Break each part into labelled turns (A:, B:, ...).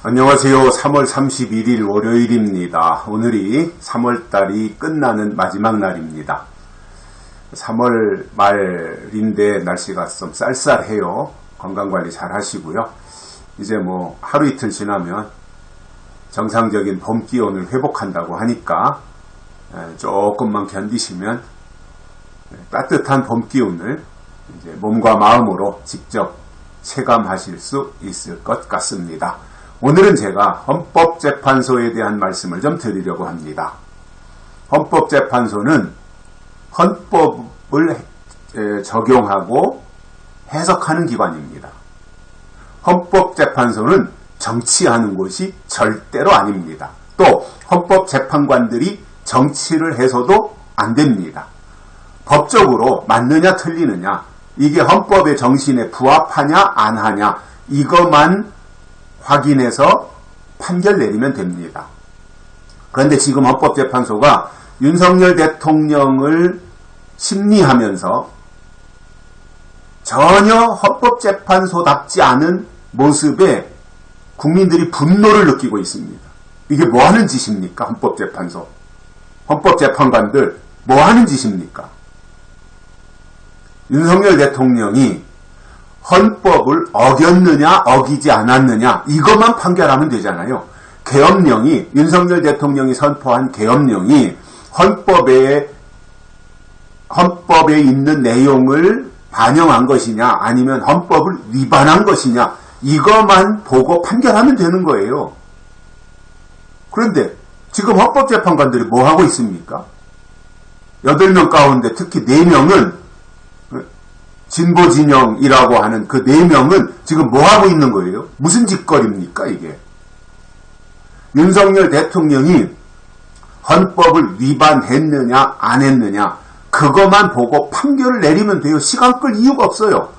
A: 안녕하세요. 3월 31일 월요일입니다. 오늘이 3월달이 끝나는 마지막 날입니다. 3월 말인데 날씨가 좀 쌀쌀해요. 건강관리 잘 하시고요. 이제 뭐 하루 이틀 지나면 정상적인 봄 기온을 회복한다고 하니까 조금만 견디시면 따뜻한 봄 기운을 이제 몸과 마음으로 직접 체감하실 수 있을 것 같습니다. 오늘은 제가 헌법재판소에 대한 말씀을 좀 드리려고 합니다. 헌법재판소는 헌법을 적용하고 해석하는 기관입니다. 헌법재판소는 정치하는 곳이 절대로 아닙니다. 또 헌법재판관들이 정치를 해서도 안 됩니다. 법적으로 맞느냐 틀리느냐, 이게 헌법의 정신에 부합하냐 안 하냐, 이것만 확인해서 판결 내리면 됩니다. 그런데 지금 헌법재판소가 윤석열 대통령을 심리하면서 전혀 헌법재판소답지 않은 모습에 국민들이 분노를 느끼고 있습니다. 이게 뭐 하는 짓입니까? 헌법재판소. 헌법재판관들 뭐 하는 짓입니까? 윤석열 대통령이 헌법을 어겼느냐 어기지 않았느냐 이것만 판결하면 되잖아요. 계엄령이, 윤석열 대통령이 선포한 계엄령이 헌법에 있는 내용을 반영한 것이냐 아니면 헌법을 위반한 것이냐 이것만 보고 판결하면 되는 거예요. 그런데 지금 헌법재판관들이 뭐 하고 있습니까? 8명 가운데 특히 4명은 진보진영이라고 하는 그 4명은 지금 뭐 하고 있는 거예요? 무슨 짓거리입니까 이게? 윤석열 대통령이 헌법을 위반했느냐 안 했느냐 그것만 보고 판결을 내리면 돼요. 시간 끌 이유가 없어요.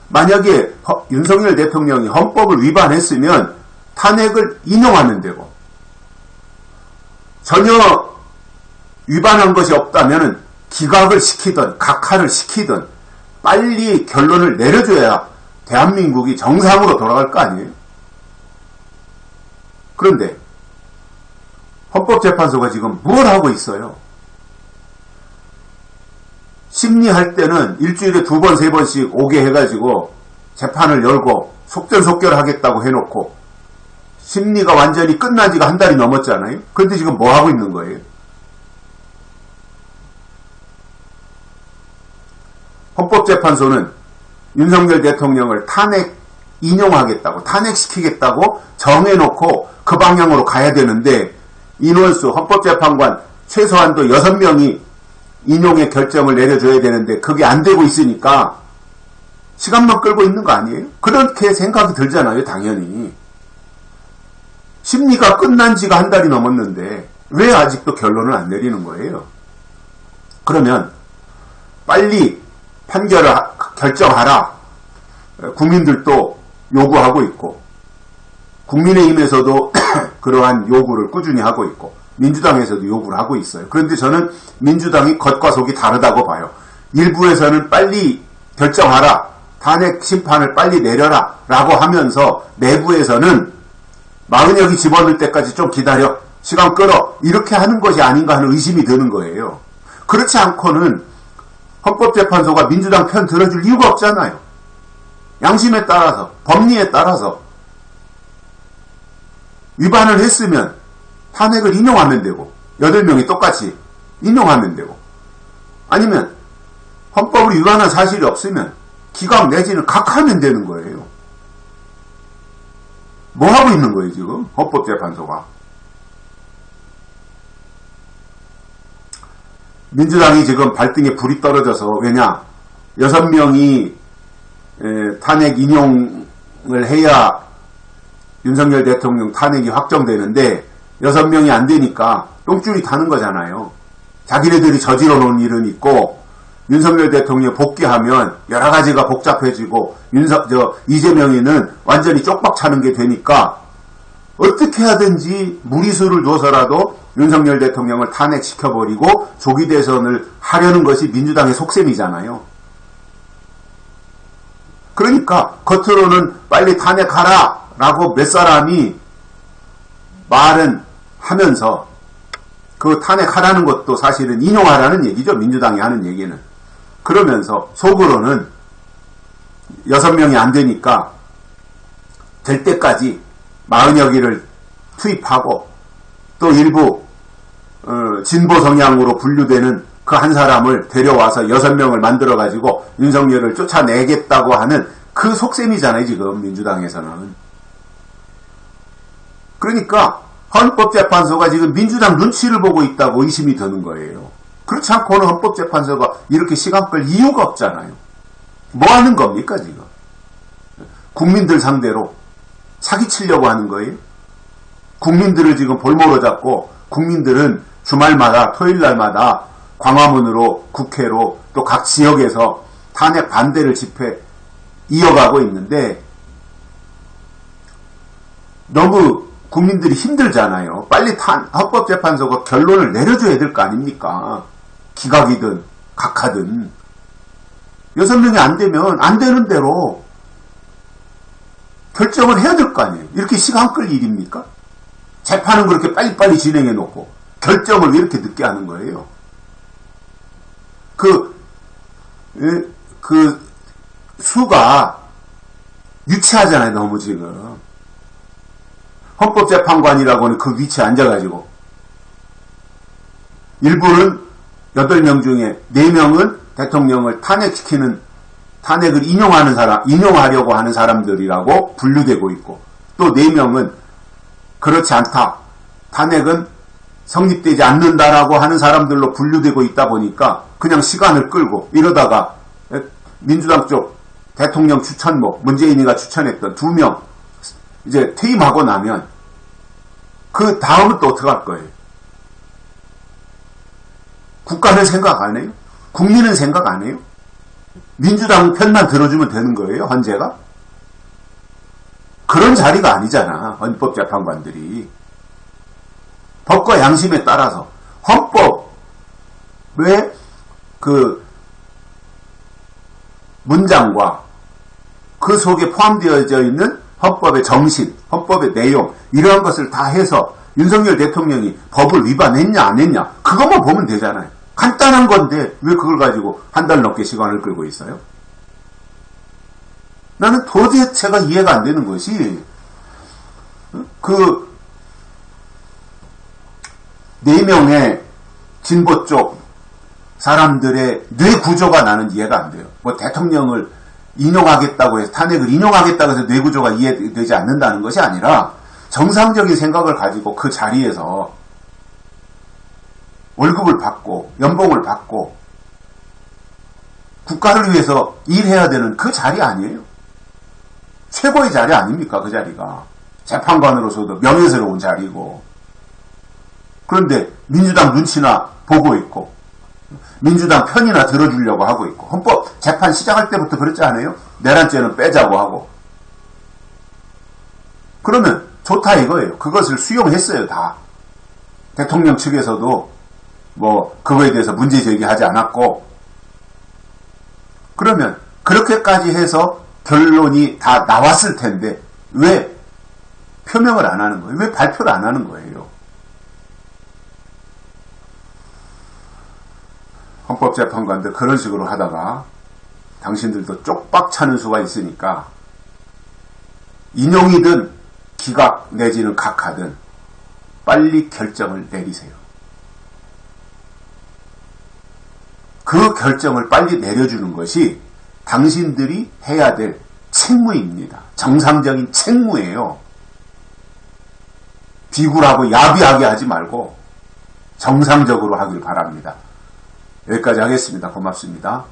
A: 만약에 윤석열 대통령이 헌법을 위반했으면 탄핵을 인용하면 되고, 전혀 위반한 것이 없다면 기각을 시키든 각하를 시키든 빨리 결론을 내려줘야 대한민국이 정상으로 돌아갈 거 아니에요? 그런데 헌법재판소가 지금 뭘 하고 있어요? 심리할 때는 일주일에 2번, 3번씩 오게 해가지고 재판을 열고 속전속결하겠다고 해놓고 심리가 완전히 끝난 지가 한 달이 넘었잖아요? 그런데 지금 뭐 하고 있는 거예요? 헌법재판소는 윤석열 대통령을 인용하겠다고, 탄핵시키겠다고 정해놓고 그 방향으로 가야 되는데, 인원수, 헌법재판관 최소한도 6명이 인용의 결정을 내려줘야 되는데 그게 안 되고 있으니까 시간만 끌고 있는 거 아니에요? 그렇게 생각이 들잖아요, 당연히. 심리가 끝난 지가 한 달이 넘었는데 왜 아직도 결론을 안 내리는 거예요? 그러면 빨리 판결을 결정하라. 국민들도 요구하고 있고, 국민의힘에서도 그러한 요구를 꾸준히 하고 있고, 민주당에서도 요구를 하고 있어요. 그런데 저는 민주당이 겉과 속이 다르다고 봐요. 일부에서는 빨리 결정하라, 탄핵 심판을 빨리 내려라 라고 하면서 내부에서는 마흔여기 집어넣을 때까지 좀 기다려, 시간 끌어, 이렇게 하는 것이 아닌가 하는 의심이 드는 거예요. 그렇지 않고는 헌법재판소가 민주당 편 들어줄 이유가 없잖아요. 양심에 따라서, 법리에 따라서 위반을 했으면 탄핵을 인용하면 되고, 8명이 똑같이 인용하면 되고, 아니면 헌법을 위반한 사실이 없으면 기각 내지는 각하면 되는 거예요. 뭐 하고 있는 거예요 지금 헌법재판소가? 민주당이 지금 발등에 불이 떨어져서, 왜냐, 6명이 탄핵 인용을 해야 윤석열 대통령 탄핵이 확정되는데 6명이 안 되니까 똥줄이 타는 거잖아요. 자기네들이 저질러 놓은 일은 있고 윤석열 대통령 복귀하면 여러 가지가 복잡해지고 이재명이는 완전히 쪽박 차는 게 되니까 어떻게 하든지 무리수를 둬서라도 윤석열 대통령을 탄핵시켜버리고 조기 대선을 하려는 것이 민주당의 속셈이잖아요. 그러니까 겉으로는 빨리 탄핵하라 라고 몇 사람이 말은 하면서 그 탄핵하라는 것도 사실은 인용하라는 얘기죠. 민주당이 하는 얘기는. 그러면서 속으로는 6명이 안 되니까 될 때까지 40여기를 투입하고 또 일부 진보 성향으로 분류되는 그 한 사람을 데려와서 6명을 만들어가지고 윤석열을 쫓아내겠다고 하는 그 속셈이잖아요. 지금 민주당에서는. 그러니까 헌법재판소가 지금 민주당 눈치를 보고 있다고 의심이 드는 거예요. 그렇지 않고는 헌법재판소가 이렇게 시간 끌 이유가 없잖아요. 뭐 하는 겁니까 지금? 국민들 상대로 사기치려고 하는 거예요? 국민들을 지금 볼모로 잡고 국민들은 주말마다 토요일날마다 광화문으로 국회로 또 각 지역에서 탄핵 반대를 집회 이어가고 있는데 너무 국민들이 힘들잖아요. 빨리 헌법재판소가 결론을 내려줘야 될 거 아닙니까? 기각이든 각하든 6명이 안 되면 안 되는 대로 결정을 해야 될 거 아니에요. 이렇게 시간 끌 일입니까? 재판은 그렇게 빨리빨리 진행해 놓고 결정을 왜 이렇게 늦게 하는 거예요? 그 수가 유치하잖아요. 너무 지금. 헌법재판관이라고는 그 위치에 앉아가지고 일부는 8명 중에 4명은 대통령을 탄핵을 인용하려고 하는 사람들이라고 분류되고 있고 또 4명은 그렇지 않다. 탄핵은 성립되지 않는다라고 하는 사람들로 분류되고 있다 보니까 그냥 시간을 끌고 이러다가 민주당 쪽 대통령 추천목 문재인이가 추천했던 2명 이제 퇴임하고 나면 그 다음은 또 어떻게 할 거예요? 국가는 생각 안 해요? 국민은 생각 안 해요? 민주당 편만 들어주면 되는 거예요? 헌재가? 그런 자리가 아니잖아. 헌법재판관들이. 법과 양심에 따라서 헌법의 그 문장과 그 속에 포함되어져 있는 헌법의 정신, 헌법의 내용 이러한 것을 다 해서 윤석열 대통령이 법을 위반했냐 안 했냐 그것만 보면 되잖아요. 간단한 건데 왜 그걸 가지고 한 달 넘게 시간을 끌고 있어요? 나는 도대체가 이해가 안 되는 것이 그 4명의 진보 쪽 사람들의 뇌 구조가 나는 이해가 안 돼요. 뭐 대통령을 인용하겠다고 해서 탄핵을 인용하겠다고 해서 뇌 구조가 이해되지 않는다는 것이 아니라 정상적인 생각을 가지고 그 자리에서 월급을 받고 연봉을 받고 국가를 위해서 일해야 되는 그 자리 아니에요? 최고의 자리 아닙니까? 그 자리가. 재판관으로서도 명예스러운 자리고. 그런데 민주당 눈치나 보고 있고 민주당 편이나 들어주려고 하고 있고 헌법 재판 시작할 때부터 그랬지 않아요? 내란죄는 빼자고 하고. 그러면 좋다 이거예요. 그것을 수용했어요 다. 대통령 측에서도 뭐 그거에 대해서 문제 제기하지 않았고. 그러면 그렇게까지 해서 결론이 다 나왔을 텐데 왜 표명을 안 하는 거예요? 왜 발표를 안 하는 거예요? 헌법재판관들 그런 식으로 하다가 당신들도 쪽박 차는 수가 있으니까 인용이든 기각 내지는 각하든 빨리 결정을 내리세요. 그 결정을 빨리 내려주는 것이 당신들이 해야 될 책무입니다. 정상적인 책무예요. 비굴하고 야비하게 하지 말고 정상적으로 하길 바랍니다. 여기까지 하겠습니다. 고맙습니다.